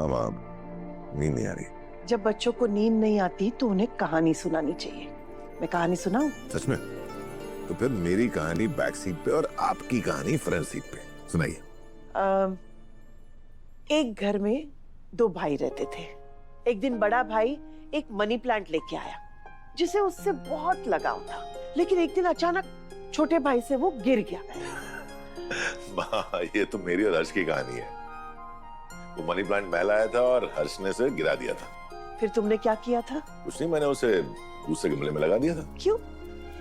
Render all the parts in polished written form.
मामा, नींद नहीं आ रही। जब बच्चों को नींद नहीं आती तो उन्हें कहानी सुनानी चाहिए। मैं कहानी सुनाऊं? सच में? तो फिर मेरी कहानी बैक सीट पे और आपकी कहानी फ्रंट सीट पे, सुनाइए। एक घर में 2 भाई रहते थे। एक दिन बड़ा भाई एक मनी प्लांट लेके आया जिसे उससे बहुत लगाव था, लेकिन एक दिन अचानक छोटे भाई से वो गिर गया। ये तो मेरी और हर्ष की कहानी है। वो मनी प्लांट मैं लाया था और हर्ष ने उसे गिरा दिया था। फिर तुमने क्या किया था? कुछ नहीं, मैंने उसे दूसरे गमले में लगा दिया था। क्यों?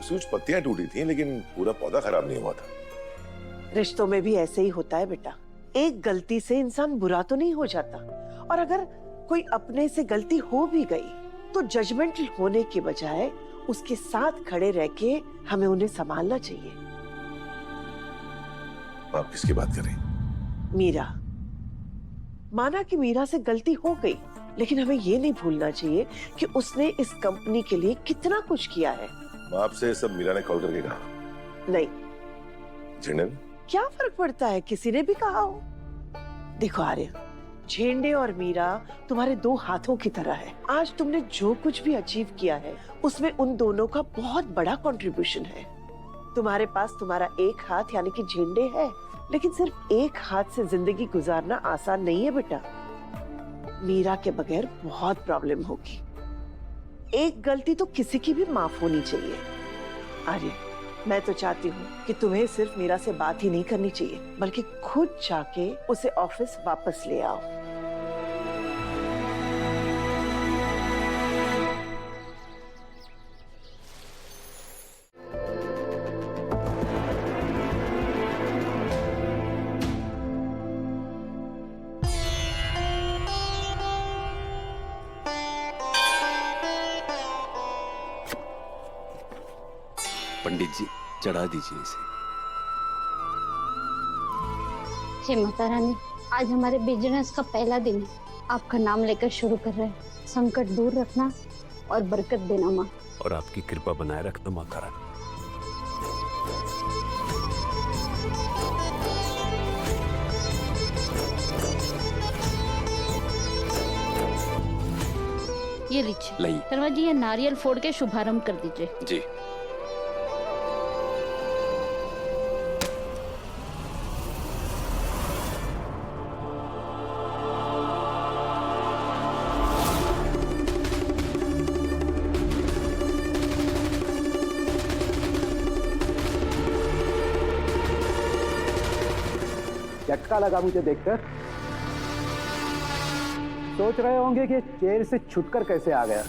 उसकी कुछ पत्तियां टूटी थी लेकिन पूरा पौधा खराब नहीं हुआ था। रिश्तों में भी ऐसे ही होता है बेटा। एक गलती से इंसान बुरा तो नहीं हो जाता, और अगर कोई अपने से गलती हो भी गई तो जजमेंटल होने के बजाय उसके साथ खड़े रह के हमें उन्हें संभालना चाहिए। आप किसकी बात कर रही हैं? मीरा। माना कि मीरा से गलती हो गई, लेकिन हमें ये नहीं भूलना चाहिए कि उसने इस कंपनी के लिए कितना कुछ किया है। आपसे सब मीरा ने कॉल करके कहा? नहीं। झेंडे? क्या फर्क पड़ता है, किसी ने भी कहा हो। देखो आर्य, झेंडे और मीरा तुम्हारे 2 हाथों की तरह है। आज तुमने जो कुछ भी अचीव किया है उसमें उन दोनों का बहुत बड़ा कंट्रीब्यूशन है। तुम्हारे पास तुम्हारा एक हाथ यानी कि झेंडे है, लेकिन सिर्फ एक हाथ से जिंदगी गुजारना आसान नहीं है बेटा। मीरा के बगैर बहुत प्रॉब्लम होगी। एक गलती तो किसी की भी माफ होनी चाहिए। आर्य, मैं तो चाहती हूँ कि तुम्हें सिर्फ मीरा से बात ही नहीं करनी चाहिए, बल्कि खुद जाके उसे ऑफिस वापस ले आओ। पंडित जी, चढ़ा दीजिए इसे। हे माता रानी, आज हमारे बिजनेस का पहला दिन है। आपका नाम लेकर शुरू कर रहे हैं। संकट दूर रखना और बरकत देना माँ। और आपकी कृपा बनाए रखना माता रानी। ये लीजिए। लाइए। शर्मा जी, ये नारियल फोड़ के शुभारंभ कर दीजिए। जी। झटका लगा मुझे देखकर। सोच रहे होंगे कि जेल से छुटकर कैसे आ गया।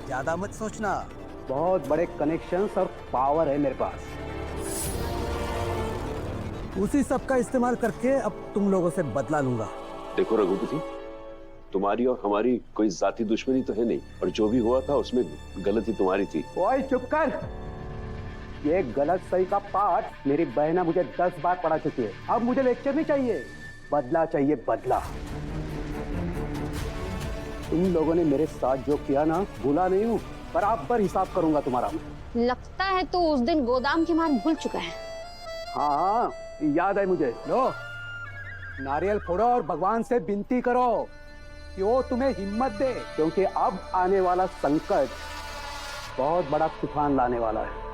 ज्यादा मत सोचना, बहुत बड़े कनेक्शंस और पावर है मेरे पास। उसी सब का इस्तेमाल करके अब तुम लोगों से बदला लूंगा। देखो रघुपति, तुम्हारी और हमारी कोई जाति दुश्मनी तो है नहीं, और जो भी हुआ था उसमें गलती तुम्हारी थी। ओए चुप कर। ये गलत सही का पाठ मेरी बहना मुझे 10 बार पढ़ा चुकी है। अब मुझे लेक्चर नहीं चाहिए, बदला चाहिए, बदला। तुम लोगों ने मेरे साथ जो किया ना, भूला नहीं हूँ, बराबर हिसाब करूंगा तुम्हारा। लगता है तो उस दिन गोदाम की मार भूल चुका है। हाँ, याद है मुझे। लो, नारियल फोड़ो और भगवान से विनती करो कि वो तुम्हें हिम्मत दे, क्योंकि अब आने वाला संकट बहुत बड़ा तूफान लाने वाला है।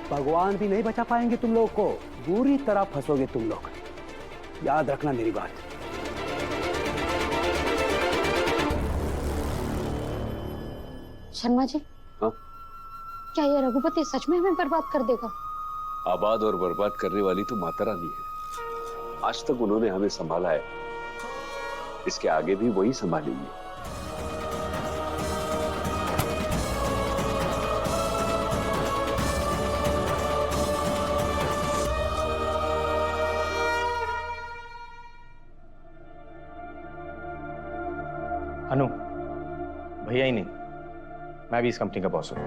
भगवान भी नहीं बचा पाएंगे तुम लोग को, बुरी तरह फंसोगे तुम लोग। याद रखना मेरी बात। शर्मा जी। हाँ? क्या ये रघुपति सच में हमें बर्बाद कर देगा? आबाद और बर्बाद करने वाली तो माता रानी है। आज तक उन्होंने हमें संभाला है, इसके आगे भी वही संभालेंगे। अनु, भैया ही नहीं, मैं भी इस कंपनी का बॉस हूं।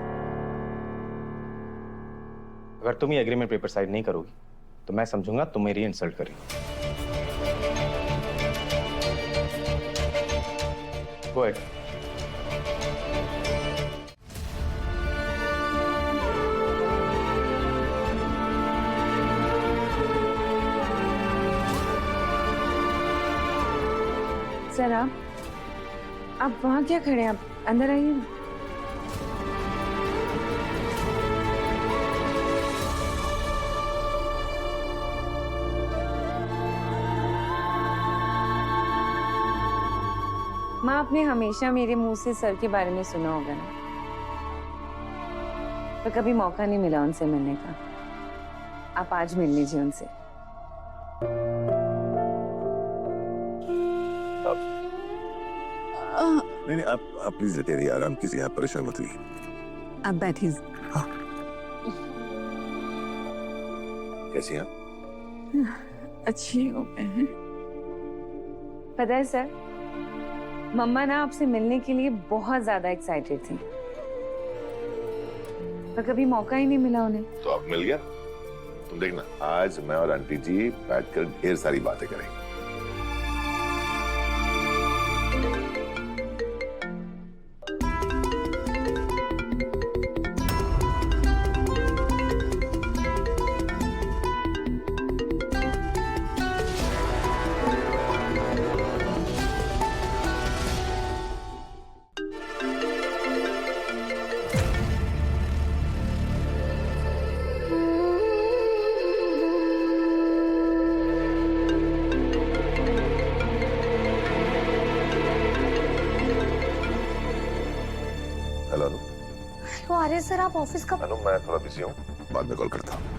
अगर तुम ये एग्रीमेंट पेपर साइन नहीं करोगी तो मैं समझूंगा तुम मेरी इंसल्ट कर रही हो। Go ahead. सर आप वहाँ क्या खड़े हैं? आप अंदर आइए। माँ, आपने हमेशा मेरे मुंह से सर के बारे में सुना होगा ना, पर कभी मौका नहीं मिला उनसे मिलने का। आप आज मिल लीजिए उनसे। नहीं आप प्लीज लेटे रहिए, आराम कीजिए, आप परेशान मत होइए। आप बैठिए। कैसी हैं आप? अच्छी हो गए हैं। पता है सर, मम्मा ना आपसे मिलने के लिए बहुत ज्यादा एक्साइटेड थी, पर कभी मौका ही नहीं मिला उन्हें। तो अब मिल गया। तुम देखना, आज मैं और आंटी जी बैठकर ढेर सारी बातें करेंगे। हेलो अनु। आर्य सर, आप ऑफिस कब? अनु मैं थोड़ा बिजी हूँ, बाद में कॉल करता हूँ।